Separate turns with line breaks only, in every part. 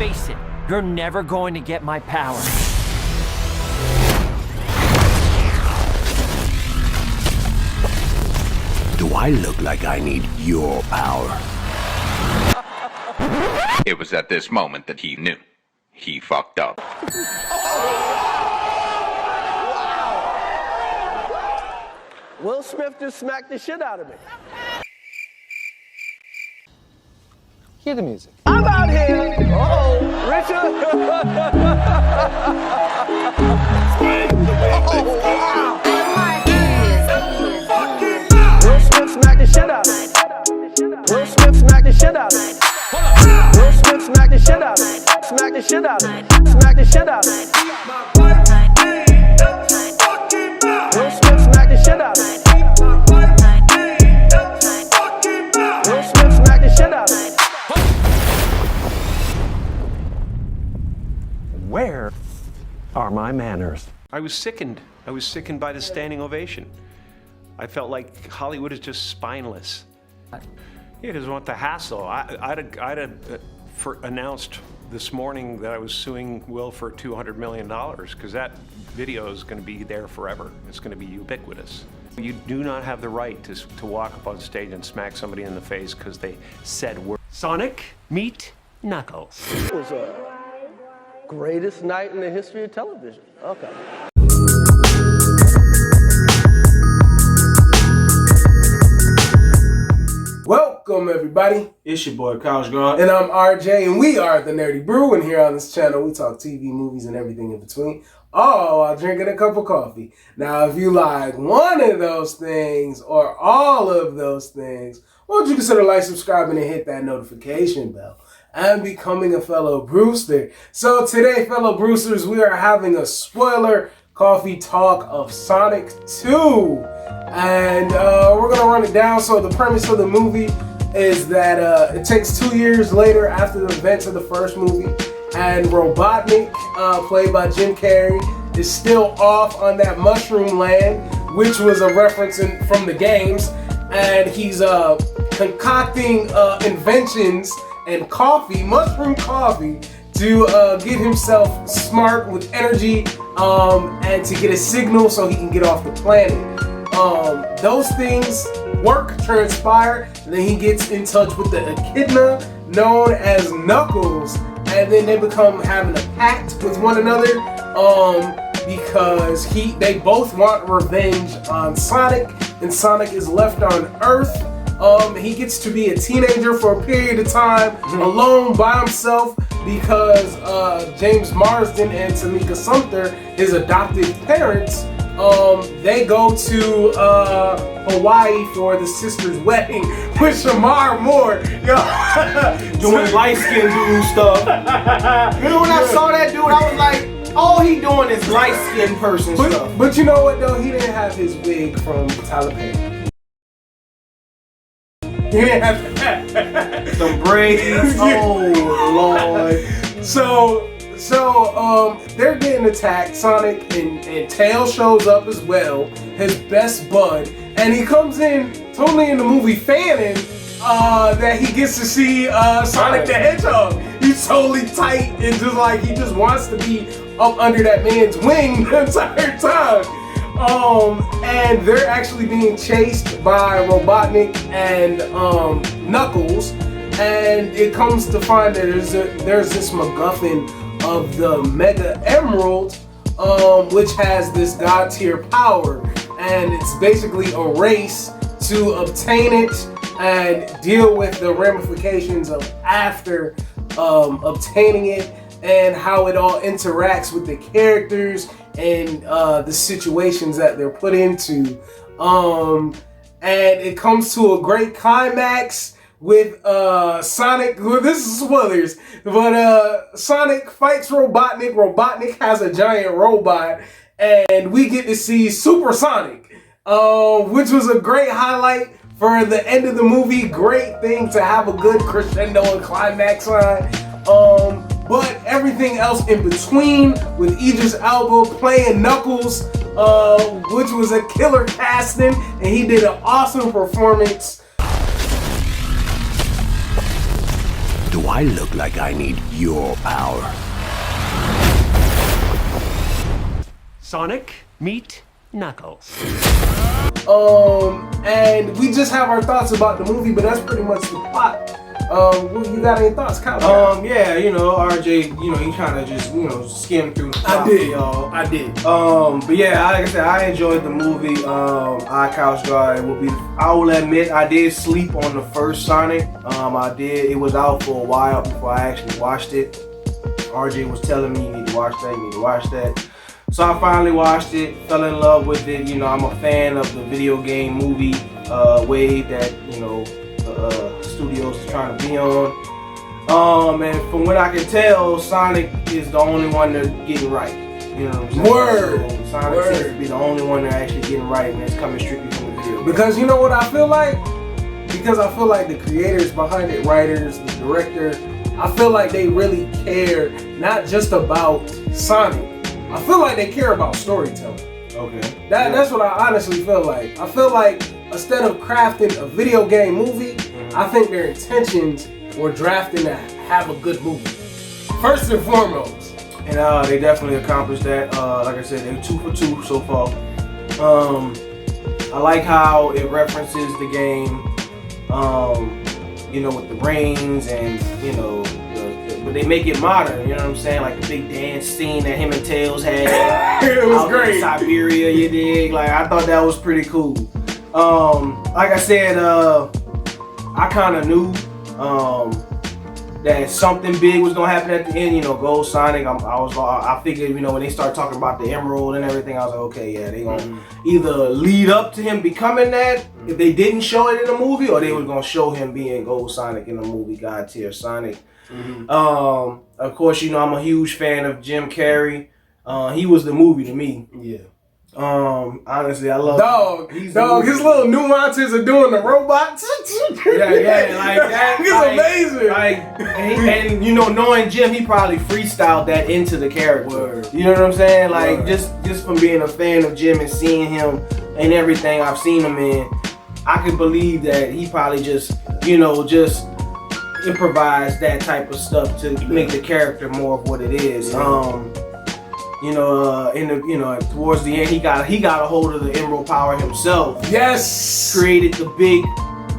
Face it, you're never going to get my power.
Do I look like I need your power?
It was at this moment that he knew. He fucked up.
Will Smith just smacked the shit out of me.
Hear the music.
I'm out here. Uh-oh, Richard. Oh, wow. Will Smith smacked the shit out of me. Will Smith smacked the shit out of me. Will Smith smacked the shit out of me. Smack the shit out of me. Smack the shit out of me. Will Smith smacked the shit out of me. Will Smith smacked the shit out of me.
Where are my manners?
I was sickened. I was sickened by the standing ovation. I felt like Hollywood is just spineless. He doesn't want the hassle. I'd have announced this morning that I was suing Will for $200 million because that video is going to be there forever. It's going to be ubiquitous. You do not have the right to walk up on stage and smack somebody in the face because they said word. Sonic, meet Knuckles.
It was a greatest night in the history of television. Okay.
Welcome everybody.
It's your boy College Guard.
And I'm RJ, and we are the Nerdy Brew, and here on this channel we talk TV, movies, and everything in between, all while drinking a cup of coffee. Now, if you like one of those things, or all of those things, why don't you consider like, subscribing, and hit that notification bell, and becoming a fellow Brewster. So today, fellow Brewsters, we are having a spoiler coffee talk of Sonic 2. And we're going to run it down. So the premise of the movie is that it takes 2 years later after the events of the first movie, and Robotnik, played by Jim Carrey, is still off on that mushroom land, which was a reference from the games, and he's concocting inventions and coffee, mushroom coffee, to get himself smart with energy and to get a signal so he can get off the planet. Those things transpire, and then he gets in touch with the echidna known as Knuckles, and then they become having a pact with one another because they both want revenge on Sonic, and Sonic is left on Earth. He gets to be a teenager for a period of time, alone by himself, because James Marsden and Tamika Sumter, his adopted parents, they go to Hawaii for the sister's wedding with Shamar Moore.
Doing light skin dude stuff. You know, when I saw that dude, I was like, all he doing is light skin person stuff.
But you know what though? He didn't have his wig from Tyler Perry. He didn't have that.
Some braids. Oh Lord.
So they're getting attacked. Sonic and Tails shows up as well, his best bud, and he comes in totally in the movie fanning that he gets to see Sonic the Hedgehog. He's totally tight and just like he just wants to be up under that man's wing the entire time. And they're actually being chased by Robotnik and Knuckles, and it comes to find that there's this MacGuffin of the Mega Emerald, which has this god tier power, and it's basically a race to obtain it and deal with the ramifications of after obtaining it, and how it all interacts with the characters and the situations that they're put into. And it comes to a great climax with Sonic. Well, this is spoilers, but Sonic fights Robotnik. Robotnik has a giant robot, and we get to see Super Sonic, which was a great highlight for the end of the movie. Great thing to have a good crescendo and climax on. But everything else in between, with Idris Elba playing Knuckles, which was a killer casting, and he did an awesome performance.
Do I look like I need your power?
Sonic, meet Knuckles.
And we just have our thoughts about the movie, but that's pretty much the plot. You got any thoughts, Kyle?
Yeah, RJ, he kind of just, skimmed through the plot.
I did.
But yeah, like I said, I enjoyed the movie. iCouch Guy I will admit, I did sleep on the first Sonic. It was out for a while before I actually watched it. RJ was telling me, you need to watch that. So I finally watched it, fell in love with it. I'm a fan of the video game movie wave that, studios is trying to be on. And from what I can tell, Sonic is the only one they're getting right. You know what I'm saying?
Word.
So Sonic seems to be the only one they're actually getting right, and it's coming strictly from the video game.
Because you know what I feel like? Because I feel like the creators behind it, writers, the director, I feel like they really care not just about Sonic. I feel like they care about storytelling.
Okay.
That's what I honestly feel like. I feel like instead of crafting a video game movie, I think their intentions were drafting to have a good movie. First and foremost.
And they definitely accomplished that. Like I said, they're 2 for 2 so far. I like how it references the game, with the rings and, but they make it modern, you know what I'm saying? Like the big dance scene that him and Tails had.
It was
out
great.
In Siberia, you dig? Like, I thought that was pretty cool. Like I said, I kind of knew that something big was gonna happen at the end. Gold Sonic. I figured, when they start talking about the Emerald and everything, I was like, okay, yeah, they gonna either lead up to him becoming that if they didn't show it in the movie, or they were gonna show him being Gold Sonic in the movie God Tier Sonic. Of course, I'm a huge fan of Jim Carrey. He was the movie to me.
Yeah.
Honestly, I love
Dog, his little nuances of doing the robots.
Yeah, like that.
It's amazing.
And knowing Jim, he probably freestyled that into the character.
Word.
You know what I'm saying? Like,
Word.
just from being a fan of Jim and seeing him and everything I've seen him in, I can believe that he probably just improvised that type of stuff to make the character more of what it is. Towards the end, he got a hold of the Emerald Power himself.
Yes.
Created the big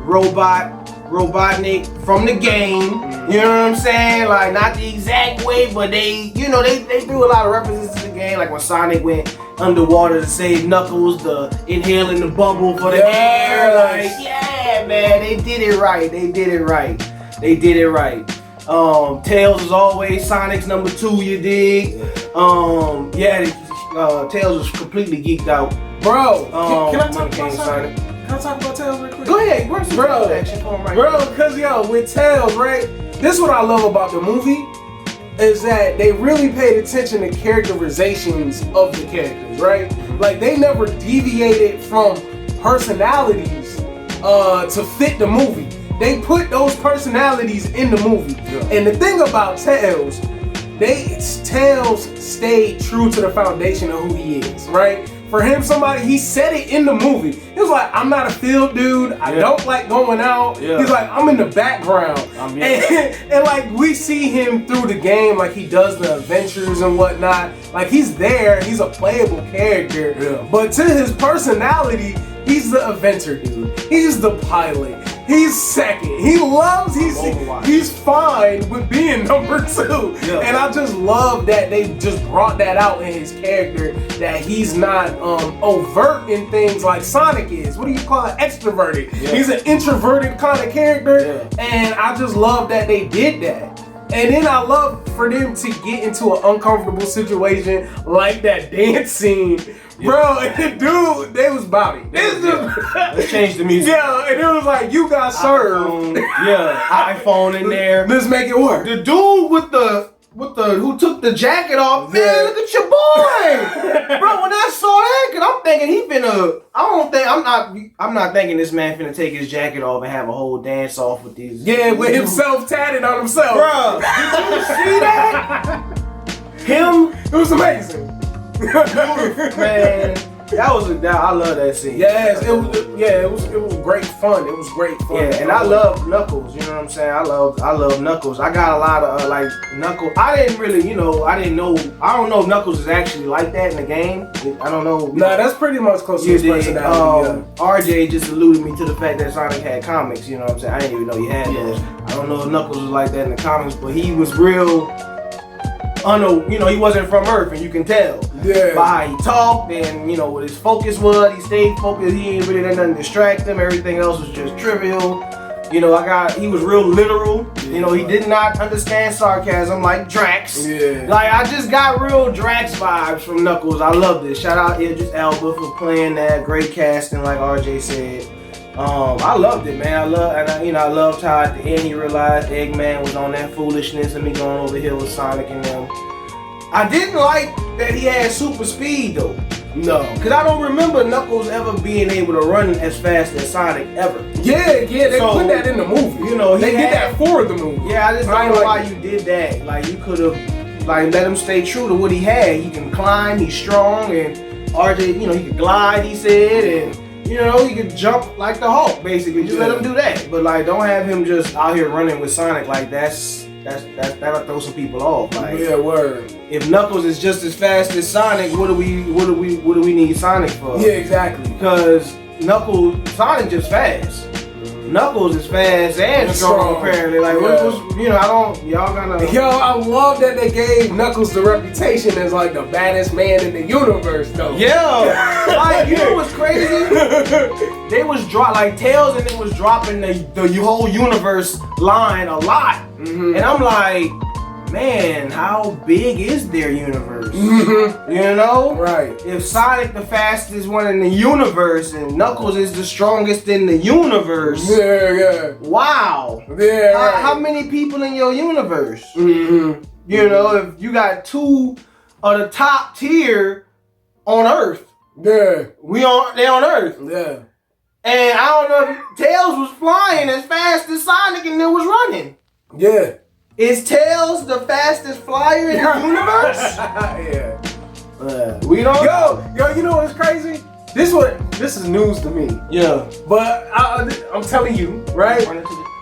Robotnik from the game. You know what I'm saying? Like, not the exact way, but they threw a lot of references to the game. Like when Sonic went underwater to save Knuckles, the inhaling the bubble for the air. Like, yeah, man, they did it right. Tails is always Sonic's number 2, you dig? Tails was completely geeked out.
Bro, can I
when it came to Sonic.
Can I talk about Tails real quick?
Go ahead, bro.
Because with Tails, right? This is what I love about the movie is that they really paid attention to characterizations of the characters, right? Like they never deviated from personalities to fit the movie. They put those personalities in the movie. Yeah. And the thing about Tails, Tails stayed true to the foundation of who he is, right? For him, he said it in the movie. He was like, I'm not a field dude. I don't like going out. Yeah. He's like, I'm in the background. And like, we see him through the game, like he does the adventures and whatnot. Like he's there, he's a playable character. Yeah. But to his personality, he's the adventure dude. He's the pilot. He's second. He's fine with being number 2. Yeah. And I just love that they just brought that out in his character, that he's not overt in things like Sonic is. What do you call it? Extroverted. Yeah. He's an introverted kind of character. Yeah. And I just love that they did that. And then I love for them to get into an uncomfortable situation like that dance scene. Yeah. Bro, and dude, they was bouty.
Let's change the music.
Yeah, and it was like, you got served.
iPhone in there.
Let's make it work.
The dude with the who took the jacket off, man, look at your boy. Bro, when I saw that, cause I'm thinking I'm not thinking this man finna take his jacket off and have a whole dance off with these.
Yeah, with himself tatted on himself.
Bro, did you see that? Him?
It was amazing.
Man, I love that scene.
Yes, it was great fun. It was great fun.
Yeah, and I love Knuckles. You know what I'm saying? I love Knuckles. I got a lot of like Knuckles. I don't know if Knuckles is actually like that in the game. I don't know.
Nah, that's pretty much close to his personality.
RJ just alluded me to the fact that Sonic had comics. You know what I'm saying? I didn't even know he had those. I don't know if Knuckles was like that in the comics, but he was real. He wasn't from Earth, and you can tell by how he talked and what his focus was. He stayed focused. He ain't really let nothing distract him. Everything else was just trivial. He was real literal. He did not understand sarcasm like Drax.
Yeah.
Like I just got real Drax vibes from Knuckles. I loved it. Shout out Idris Elba for playing that. Great casting, like RJ said. I loved it, man. I loved how at the end he realized Eggman was on that foolishness and me going over here with Sonic and them. I didn't like that he had super speed though. No, because I don't remember Knuckles ever being able to run as fast as Sonic ever.
Yeah, they put that in the movie. They did that for the movie.
Yeah, I just don't know why you did that. Like you could have let him stay true to what he had. He can climb, he's strong, and RJ, he could glide, he said, and he could jump like the Hulk, basically. Just let him do that. But don't have him just out here running with Sonic like that'll throw some people off. Like,
yeah, word.
If Knuckles is just as fast as Sonic, what do we need Sonic for?
Yeah, exactly.
Because Sonic just fast. Knuckles is fast and strong apparently. Like
Yo, I love that they gave Knuckles the reputation as like the baddest man in the universe though.
Yeah. Like what's crazy? They was Tails and it was dropping the whole universe line a lot. Mm-hmm. And I'm like, man, how big is their universe? Mm-hmm.
Right.
If Sonic the fastest one in the universe and Knuckles is the strongest in the universe.
Yeah.
Wow.
Yeah.
How many people in your universe?
Mm-hmm.
If you got two of the top tier on Earth.
Yeah.
They on Earth.
Yeah.
And I don't know if Tails was flying as fast as Sonic and it was running.
Yeah.
Is Tails the fastest flyer in the universe?
Yeah.
We don't know.
Yo, you know what's crazy? This is news to me.
Yeah.
But I'm telling you, right?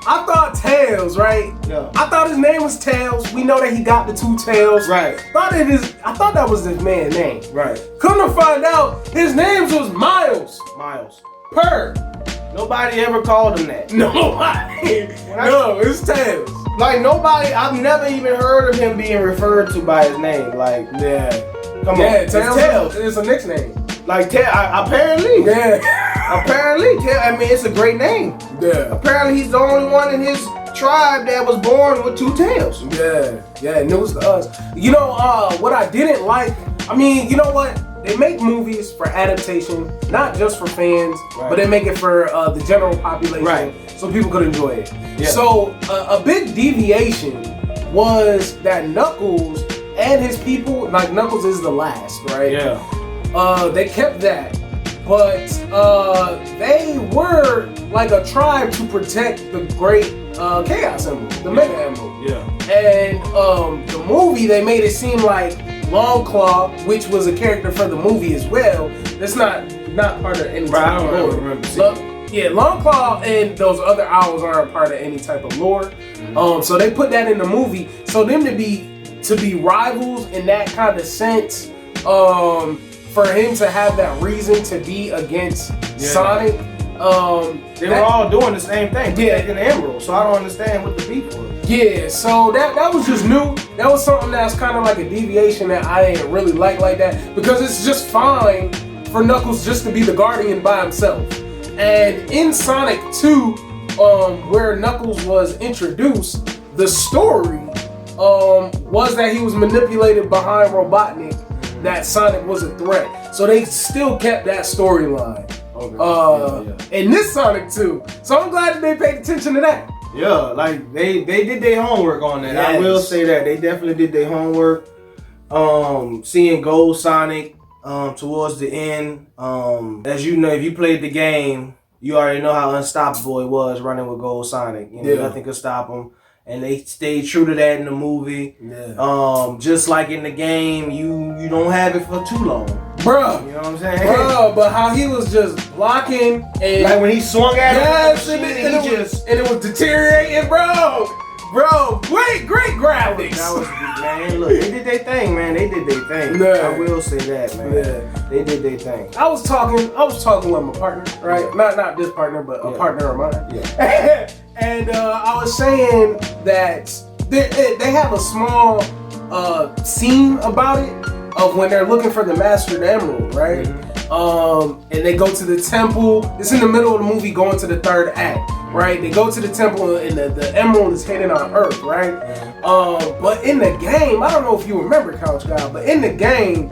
I thought Tails, right?
Yeah.
I thought his name was Tails. We know that he got the two tails.
Right.
I thought that was his man's name.
Right.
Couldn't find out his name was Miles. Per.
Nobody ever called him that.
Nobody. No, it's Tails.
Like nobody, I've never even heard of him being referred to by his name. Like, come on.
Yeah, Tails. It's a nickname.
Like, apparently.
Yeah.
Apparently. I mean, it's a great name.
Yeah.
Apparently, he's the only one in his tribe that was born with two tails.
Yeah, news to us. What I didn't like, you know what? They make movies for adaptation, not just for fans, but they make it for the general population, so people could enjoy it. Yeah. So a big deviation was that Knuckles and his people, like Knuckles is the last, right?
Yeah.
They kept that, but they were like a tribe to protect the great Chaos Emerald, the Mega Emerald.
Yeah.
And the movie, they made it seem like Longclaw, which was a character for the movie as well, that's not part of any type of lore. Longclaw and those other owls aren't part of any type of lore. Mm-hmm. So they put that in the movie. So them to be rivals in that kind of sense, for him to have that reason to be against Sonic.
They were all doing the same thing, protecting the Emerald. So I don't understand what the beef was.
Yeah, so that was just new. That was something that's kind of like a deviation that I didn't really like that, because it's just fine for Knuckles just to be the Guardian by himself. And in Sonic 2, where Knuckles was introduced, the story was that he was manipulated behind Robotnik, that Sonic was a threat. So they still kept that storyline. In this Sonic 2. So I'm glad that they paid attention to that.
Yeah, like they did their homework on that. Yes. I will say that they definitely did their homework. Seeing Gold Sonic towards the end, as you know, if you played the game, you already know how unstoppable it was running with Gold Sonic. Nothing could stop him, and they stayed true to that in the movie. Yeah. Just like in the game, you don't have it for too long.
Bro.
You know what I'm saying?
Bro, but how he was just blocking and
Like when he swung at
yes,
him,
and it was deteriorating, bro. Bro, great graphics.
That was, man, look, they did their thing, man. They did their thing.
Yeah.
I will say that, man.
Yeah.
They did their thing.
I was talking with my partner, right? Not this partner, but a partner of mine.
Yeah.
And I was saying that they have a small scene about it of when they're looking for the Mastered Emerald, right? And they go to the temple. It's in the middle of the movie, going to the third act, right? They go to the temple and the emerald is hidden on Earth, right? But in the game, I don't know if you remember, Couch Guy, but in the game,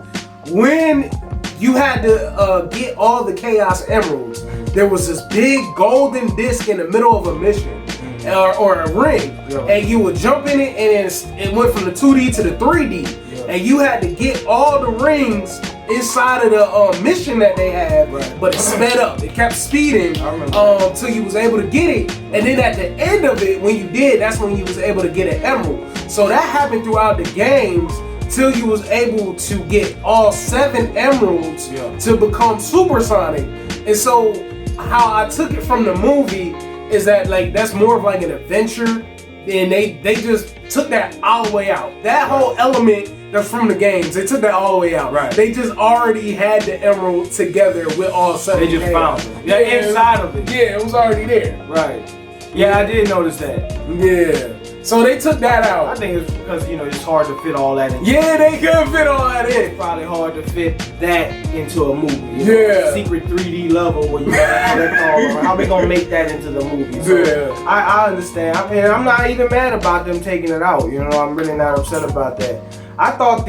when you had to get all the Chaos Emeralds, there was this big golden disc in the middle of a mission. Or a ring, and you would jump in it, and it went from the 2D to the 3D, and you had to get all the rings inside of the mission that they had, but it sped up. It kept speeding till you was able to get it, and then at the end of it, when you did, that's when you was able to get an emerald. So that happened throughout the games till you was able to get all 7 emeralds to become supersonic. And so how I took it from the movie is that like that's more of like an adventure, and they just took that all the way out. That whole element that's from the games, they took that all the way out.
Right.
They just already had the emerald together with all 7.
They just found it. Yeah, inside of it.
Yeah, it was already there.
Right. Yeah, I did notice that.
Yeah. So they took that
I
out.
think it's because, it's hard to fit all that in.
Yeah, they couldn't fit all that in.
It's probably hard to fit that into a movie.
Yeah.
Secret 3D level where you collect all of them. How they gonna make that into the movie? So
Yeah.
I understand. I mean, I'm not even mad about them taking it out. I'm really not upset about that. I thought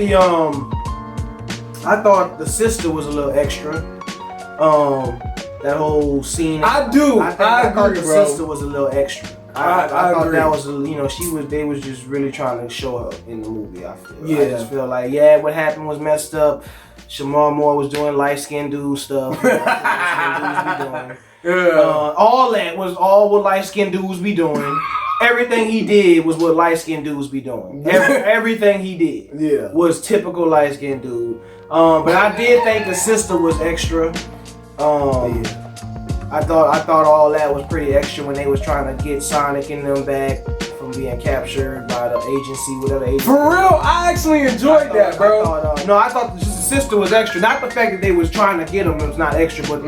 the sister was a little extra. That whole scene.
I
thought
agree,
the
bro.
sister was a little extra. I thought
agree.
that was, they was just really trying to show her in the movie, I feel.
Yeah.
I just feel like, what happened was messed up. Shamar Moore was doing light-skinned dude stuff. All that was all what light-skinned dudes be doing. Everything he did was what light-skinned dudes be doing. Everything he did was typical light-skinned dude. But I did think the sister was extra. I thought all that was pretty extra when they was trying to get Sonic and them back from being captured by the agency, whatever agency.
For real, I actually enjoyed that, bro.
I thought the sister was extra. Not the fact that they was trying to get him was not extra, but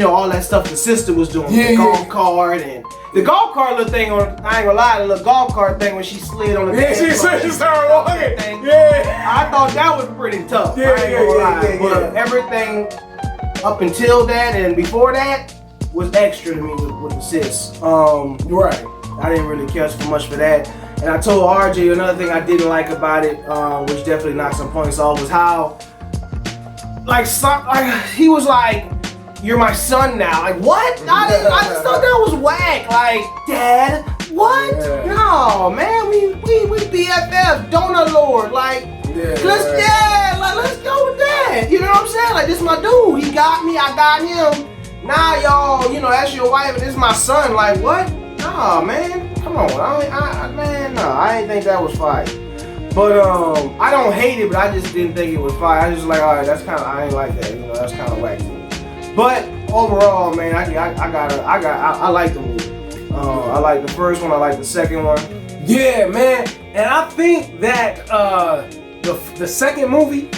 all that stuff the sister was doing. The golf cart and the golf cart little thing on. I ain't gonna lie, the little golf cart thing when she slid on the.
Yeah, she started walking. Yeah,
I thought that was pretty tough. I ain't gonna lie, but everything up until that and before that was extra to me with the sis.
Right.
I didn't really care so much for that. And I told RJ another thing I didn't like about it, which definitely knocked some points off, was how, he was like, "You're my son now." Like, what? I just thought that was whack. Like, Dad, what?
Yeah.
No, man, we BFF, donut lord. Like, let's go with that. You know what I'm saying? Like, this my dude. He got me, I got him. Now y'all, that's your wife and this is my son. Like, what? Nah, man, come on. I ain't think that was fire. But I don't hate it, but I just didn't think it was fire. I just like, all right, I ain't like that. That's kind of wacky. But overall, man, I like the movie. I like the first one. I like the second one.
Yeah, man, and I think that the second movie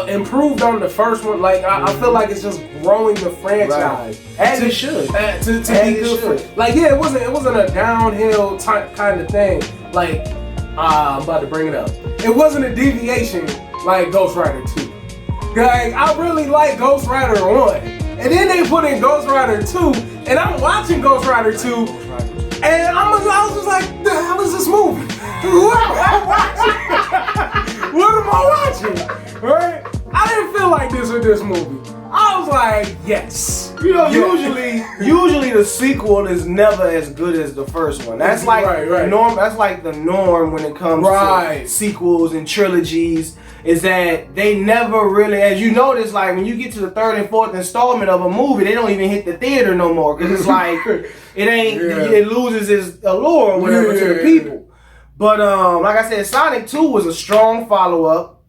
improved on the first one. Like I feel like it's just growing the franchise,
as it should.
To be good. It wasn't a downhill kind of thing. Like I'm about to bring it up. It wasn't a deviation like Ghost Rider 2. Like I really like Ghost Rider 1, and then they put in Ghost Rider 2, and I'm watching Ghost Rider 2, and I was just like, the hell is this movie? What am I watching? What am I watching? Right? I didn't feel like this with this movie. I was like, yes.
Usually the sequel is never as good as the first one. That's like the norm. That's like the norm when it comes to sequels and trilogies. Is that they never really, as you notice, like when you get to the third and fourth installment of a movie, they don't even hit the theater no more because it's like it loses its allure or whatever to the people. But like I said, Sonic 2 was a strong follow-up.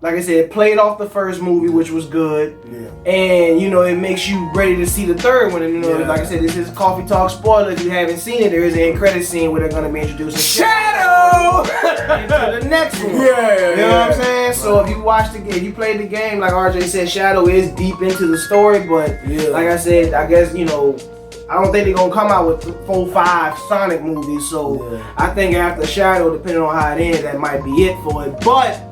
like I said, played off the first movie, which was good.
Yeah.
And, you know, it makes you ready to see the third one. And, you know, like I said, this is Coffee Talk spoiler. If you haven't seen it, there is an end credit scene where they're going to be introducing
Shadow!
into the next one.
Yeah,
you know what I'm saying? So if you watched the game, if you played the game, like RJ said, Shadow is deep into the story. But like I said, I guess, you know, I don't think they're going to come out with 4, 5 Sonic movies. So I think after Shadow, depending on how it ends, that might be it for it. But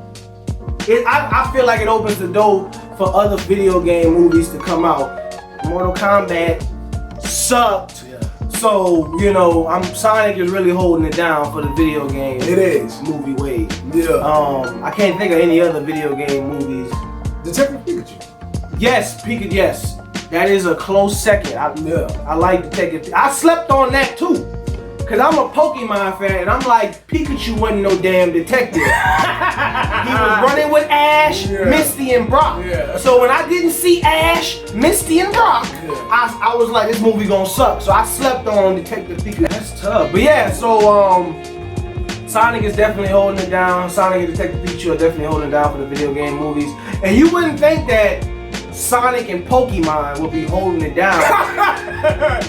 I feel like it opens the door for other video game movies to come out. Mortal Kombat sucked. So, you know, Sonic is really holding it down for the video game.
It is.
Movie wave.
Yeah.
I can't think of any other video game movies.
Detective Pikachu.
Yes, Pikachu, yes. That is a close second. I like Detective. I slept on that too. Cause I'm a Pokemon fan and I'm like, Pikachu wasn't no damn detective. He was running with Ash, Misty, and Brock. So when I didn't see Ash, Misty, and Brock, I was like, this movie gonna suck. So I slept on Detective Pikachu. That's tough. But yeah, so Sonic is definitely holding it down. Sonic and Detective Pikachu are definitely holding it down for the video game movies. And you wouldn't think that Sonic and Pokemon will be holding it down.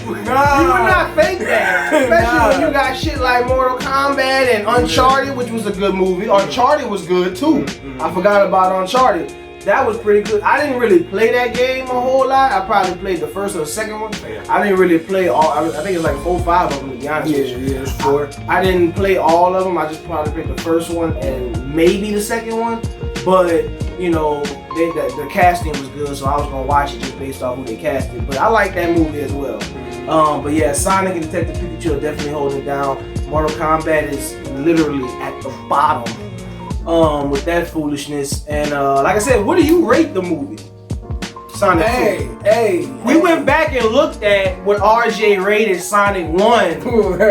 You would not think that. Especially when you got shit like Mortal Kombat and Uncharted, which was a good movie. Uncharted was good too. I forgot about Uncharted. That was pretty good. I didn't really play that game a whole lot. I probably played the first or the second one. I didn't really play all. I think it's like 4 or 5 of them, to be honest with you.
Yeah, it's 4.
I didn't play all of them. I just probably played the first one and maybe the second one. But, you know, the casting was good, so I was going to watch it just based off who they casted. But I like that movie as well. But yeah, Sonic and Detective Pikachu are definitely holding it down. Mortal Kombat is literally at the bottom with that foolishness. And like I said, what do you rate the movie? Sonic 2. We went back and looked at what RJ rated Sonic 1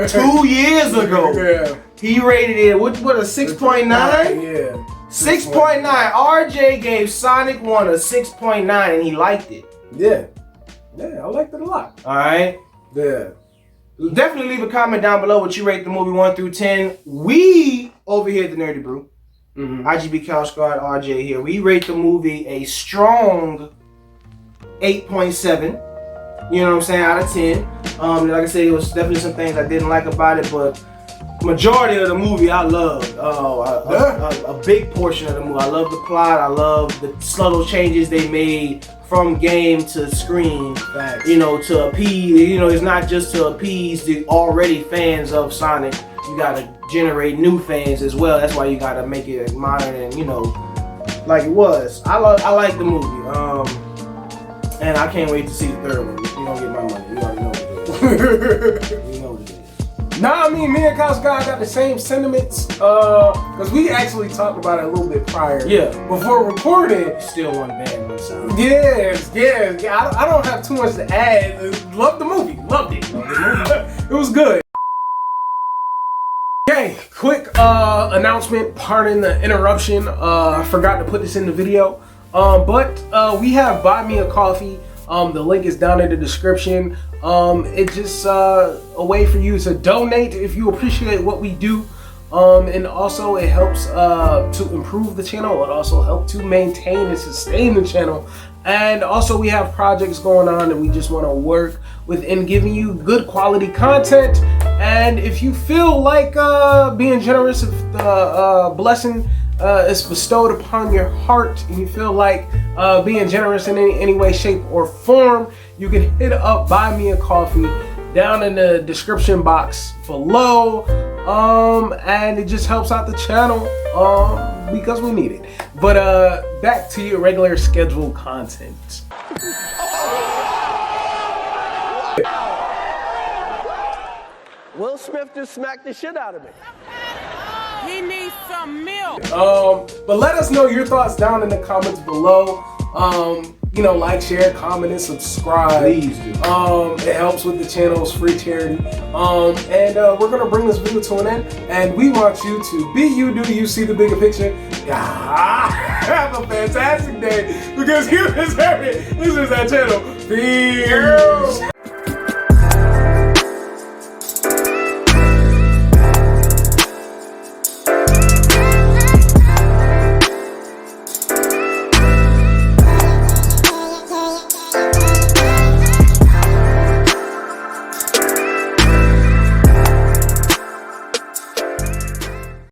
2 years ago. He rated it, what a 6.9?
Yeah.
6.9. RJ gave Sonic 1 a 6.9 and he liked it.
Yeah, I liked it a lot.
Alright?
Yeah.
Definitely leave a comment down below what you rate the movie 1 through 10. We, over here at the Nerdy Brew, IGB Couch Guard, RJ here, we rate the movie a strong 8.7. You know what I'm saying? Out of 10. Like I said, it was definitely some things I didn't like about it, but majority of the movie I loved. A big portion of the movie. I love the plot. I love the subtle changes they made from game to screen.
Facts.
You know, to appease. You know, it's not just to appease the already fans of Sonic. You gotta generate new fans as well. That's why you gotta make it modern and, you know, like it was. I like the movie. And I can't wait to see the third one. You don't get my money. You already know what it is. You know what it is.
Nah, I mean, me and Couch Guy got the same sentiments, because we actually talked about it a little bit prior.
Yeah.
Before recording.
Still one band, one sound.
Yes. I don't have too much to add. Loved the movie. Loved it. It was good. Okay, quick announcement. Pardon the interruption. I forgot to put this in the video. But we have Buy Me a Coffee. The link is down in the description. It's just a way for you to donate if you appreciate what we do. And also it helps to improve the channel. It also helps to maintain and sustain the channel. And also we have projects going on that we just want to work within giving you good quality content. And if you feel like being generous, if the blessing is bestowed upon your heart and you feel like being generous in any way, shape, or form, you can hit up Buy Me a Coffee down in the description box below. And it just helps out the channel because we need it. But back to your regular scheduled content.
Will Smith just smacked the shit out of me.
He needs some milk.
But let us know your thoughts down in the comments below. You know, like, share, comment, and subscribe.
Please do.
It helps with the channel's free charity. And we're gonna bring this video to an end. And we want you to be you, do you see the bigger picture? Have a fantastic day because you deserve it. This is our channel. Peace.